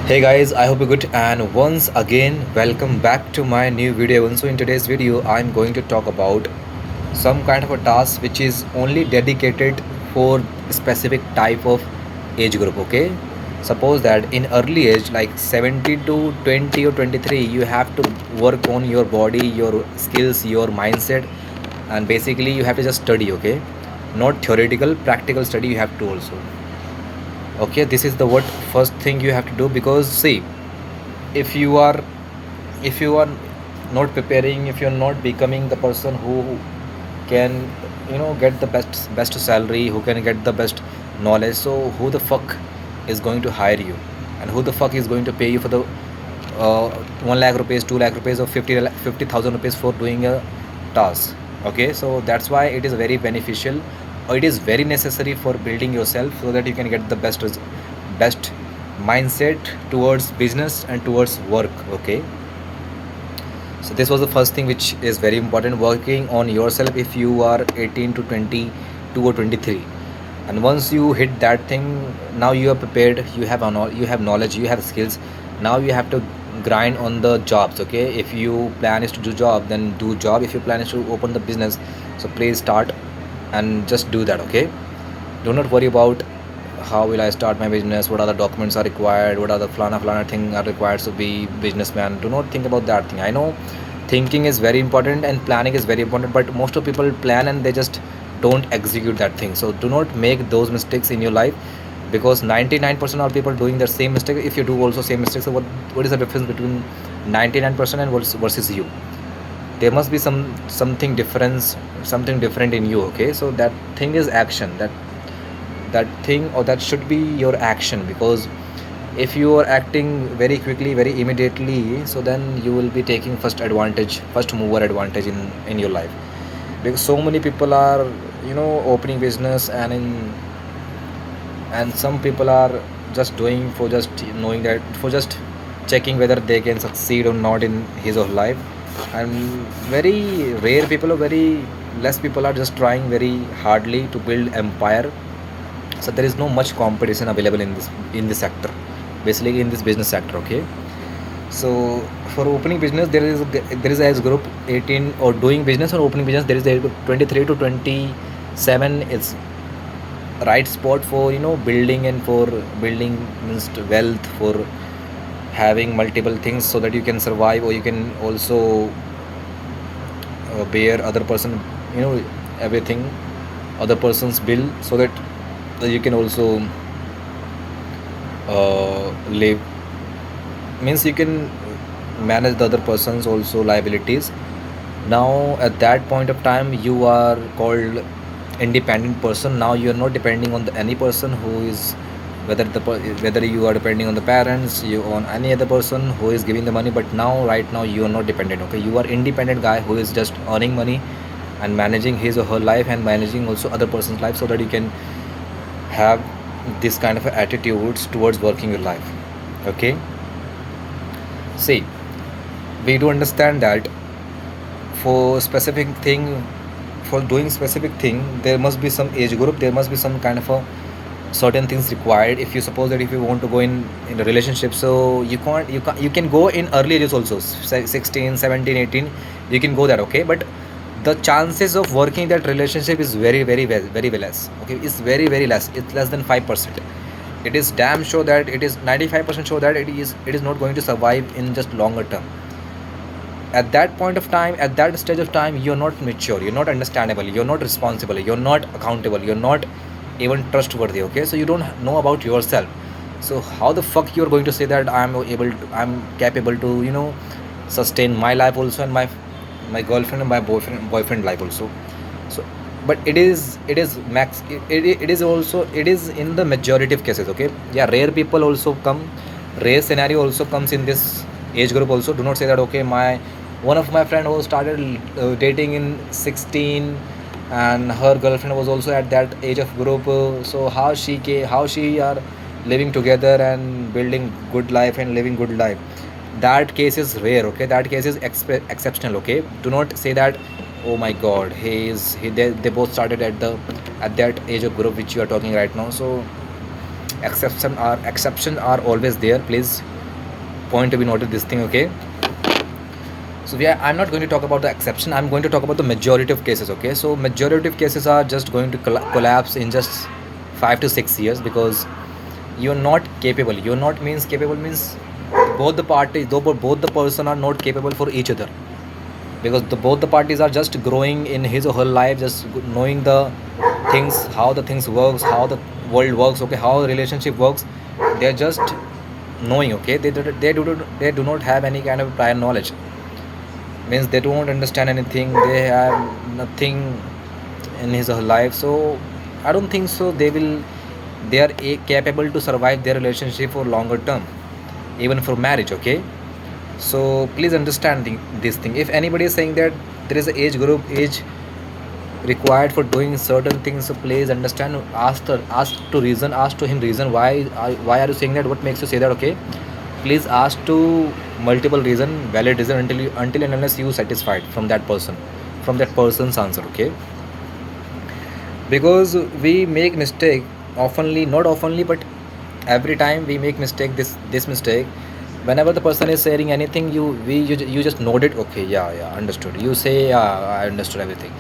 Hey guys, I hope you're good, and once again welcome back to my new video. And so in today's video I'm going to talk about some kind of a task which is only dedicated for specific type of age group. Okay, suppose that in early age like 70 to 20 or 23 you have to work on your body, your skills, your mindset, and basically you have to just study. Okay, not theoretical, practical study you have to also. Okay, this is the what first thing you have to do, because see, if you are if you are not preparing, if you're not becoming the person who can get the best salary, who can get the best knowledge, so who the fuck is going to hire you, and who the fuck is going to pay you for the 1 lakh rupees, 2 lakh rupees, or 50,000 rupees for doing a task? Okay, so that's why it is very beneficial, or it is very necessary for building yourself so that you can get the best mindset towards business and towards work. Okay, so this was the first thing which is very important, working on yourself if you are 18 to 22 or 23. And once you hit that thing, now you are prepared, you have knowledge, you have skills. Now you have to grind on the jobs. Okay, if you plan is to do job, then do job. If your plan is to open the business, so please start and just do that. Okay, do not worry about how will I start my business, what are the documents are required, what are the flana thing are required to be businessman. Do not think about that thing. I know thinking is very important and planning is very important, but most of people plan and they just don't execute that thing. So do not make those mistakes in your life, because 99% of people doing the same mistake. If you do also same mistake, so what is the difference between 99% and versus you? There must be something different in you. Okay, so that thing is action. That thing, or that should be your action, because if you are acting very quickly, very immediately, so then you will be taking first mover advantage in your life. Because so many people are opening business, and some people are just doing for just knowing that, for just checking whether they can succeed or not in his or her life. And very rare people, or very less people are just trying very hardly to build empire. So there is no much competition available in this sector, basically in this business sector. Okay, so for opening business, there is age group 18, or doing business or opening business there is a 23 to 27. It's right spot for building, and for building means wealth, for having multiple things so that you can survive, or you can also bear other person, everything, other person's bill, so that you can also live, means you can manage the other person's also liabilities. Now at that point of time you are called independent person. Now you are not depending on any person who is, whether you are depending on the parents, you on any other person who is giving the money. But now right now you are not dependent. Okay, you are independent guy who is just earning money and managing his or her life, and managing also other person's life, so that you can have this kind of attitudes towards working your life. Okay, see, we do understand that for specific thing, for doing specific thing, there must be some age group, there must be some kind of a certain things required. If you suppose that if you want to go in a relationship, so you can go in early ages also, 16, 17, 18, you can go there. Okay, but the chances of working that relationship is very less. Okay, it's very less. It's less than 5%. It is damn sure that it is 95% sure that it is not going to survive in just longer term. At that point of time, at that stage of time, you're not mature, you're not understandable, you're not responsible, you're not accountable, you're not even trustworthy. Okay, so you don't know about yourself. So how the fuck you're going to say that I'm capable to sustain my life also, and my girlfriend and my boyfriend life also? So, but it is max, it is also, it is in the majority of cases. Okay, yeah, rare people also come, rare scenario also comes in this age group also. Do not say that okay, my one of my friend who started dating in 16, and her girlfriend was also at that age of group, so how she are living together and building good life and living good life. That case is rare. Okay, that case is exceptional. Okay, do not say that oh my god, they both started at that age of group which you are talking right now. So exception are always there. Please point to be noted this thing, okay? So yeah, I'm not going to talk about the exception. I'm going to talk about the majority of cases. Okay, so majority of cases are just going to collapse in just 5 to 6 years because you're not capable. You're not means capable means both the parties, though both the person are not capable for each other because both the parties are just growing in his or her life, just knowing the things, how the things works, how the world works. Okay, how the relationship works. They're just knowing. Okay, they do not have any kind of prior knowledge means they don't understand anything, they have nothing in his or her life. So I don't think so they are capable to survive their relationship for longer term, even for marriage. Okay, so please understand this thing. If anybody is saying that there is an age required for doing certain things, so please understand, ask to him reason why are you saying that, what makes you say that. Okay, please ask to multiple reason, valid reason, until and unless you satisfied from that person, from that person's answer. Okay, because we make mistake oftenly, not oftenly, but every time we make mistake, this mistake. Whenever the person is saying anything, you just nod it. Okay, yeah, yeah, understood. You say, yeah, I understood everything,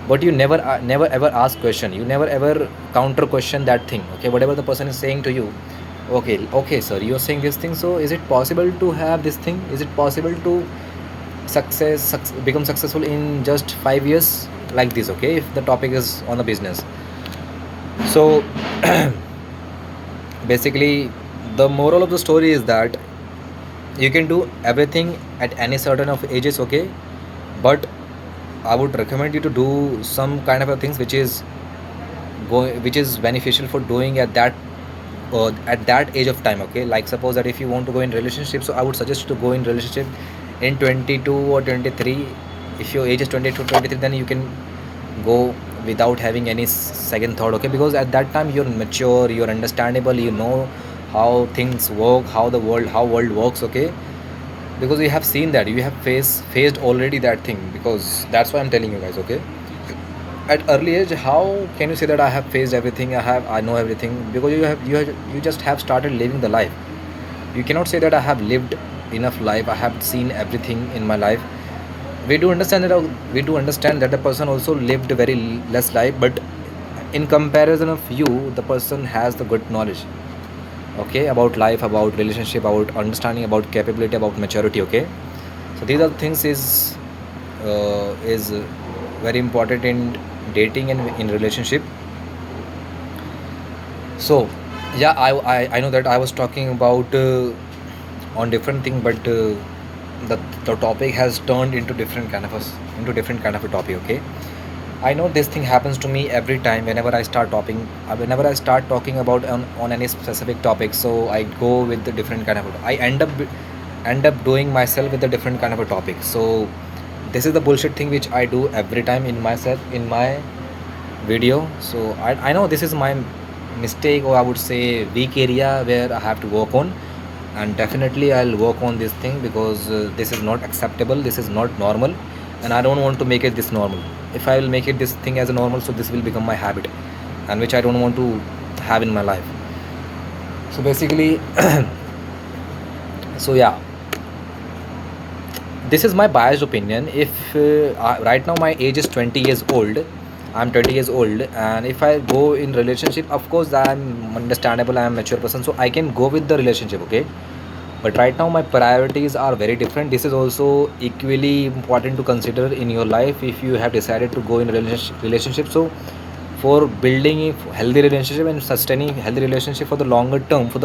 but you never ever ask question. You never ever counter question that thing. Okay, whatever the person is saying to you. Okay, okay, sir, you're saying this thing, so is it possible to have this thing? Is it possible to become successful in just 5 years, like this? Okay, if the topic is on the business. So basically, the moral of the story is that you can do everything at any certain of ages. Okay, but I would recommend you to do some kind of a things which is beneficial for doing at that age of time. Okay, like suppose that if you want to go in relationship, so I would suggest you to go in relationship in 22 or 23. If your age is 22 to 23, then you can go without having any second thought. Okay, because at that time you're mature, you're understandable, you know how things work, how world works. Okay, because you have seen that, you have faced already that thing, because that's why I'm telling you guys. Okay, at early age, how can you say that I have faced everything, I know everything? Because you just have started living the life. You cannot say that I have lived enough life, I have seen everything in my life. We do understand that the person also lived very less life, but in comparison of you, the person has the good knowledge, okay, about life, about relationship, about understanding, about capability, about maturity. Okay, so these are things is very important in dating and in relationship. So yeah, I know that I was talking about on different thing, but the topic has turned into different kind of a topic. Okay, I know this thing happens to me every time whenever I start talking about on any specific topic. So I go with the different kind of I end up doing myself with a different kind of a topic. So this is the bullshit thing which I do every time in my video. So I know this is my mistake, or I would say weak area where I have to work on, and definitely I'll work on this thing, because this is not acceptable, this is not normal, and I don't want to make it this normal. If I will make it this thing as a normal, so this will become my habit, and which I don't want to have in my life. So basically, so yeah, this is my biased opinion. If right now my age is 20 years old, I'm 20 years old, and if I go in relationship, of course I'm understandable, I'm a mature person, so I can go with the relationship. Okay, but right now my priorities are very different. This is also equally important to consider in your life if you have decided to go in relationship. So for building a healthy relationship and sustaining healthy relationship for the longer term, for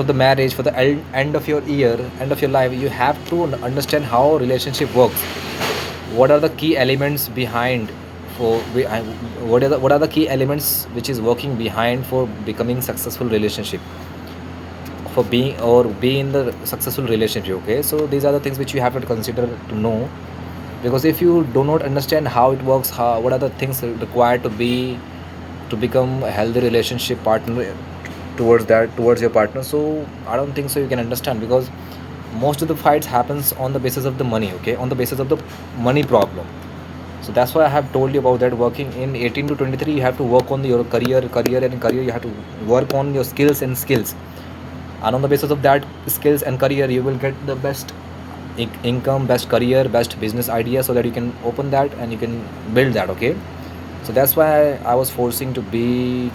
the marriage, for the end of your year, end of your life, you have to understand how relationship works. What are the key elements behind for what are the key elements which is working behind for becoming successful relationship, for being or be in the successful relationship. Okay, so these are the things which you have to consider to know, because if you do not understand how it works, what are the things required to become a healthy relationship partner towards your partner, so I don't think so you can understand, because most of the fights happens on the basis of the money. Okay, on the basis of the money problem. So that's why I have told you about that. Working in 18 to 23, you have to work on your career, and in career you have to work on your skills and skills. and on the basis of that skills and career, you will get the best income, best career, best business idea, so that you can open that and you can build that. Okay, so that's why I was forcing to be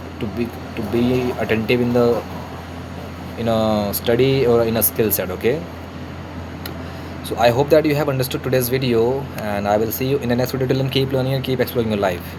attentive in a study or in a skill set. Okay, so I hope that you have understood today's video, and I will see you in the next video. Till then, keep learning and keep exploring your life.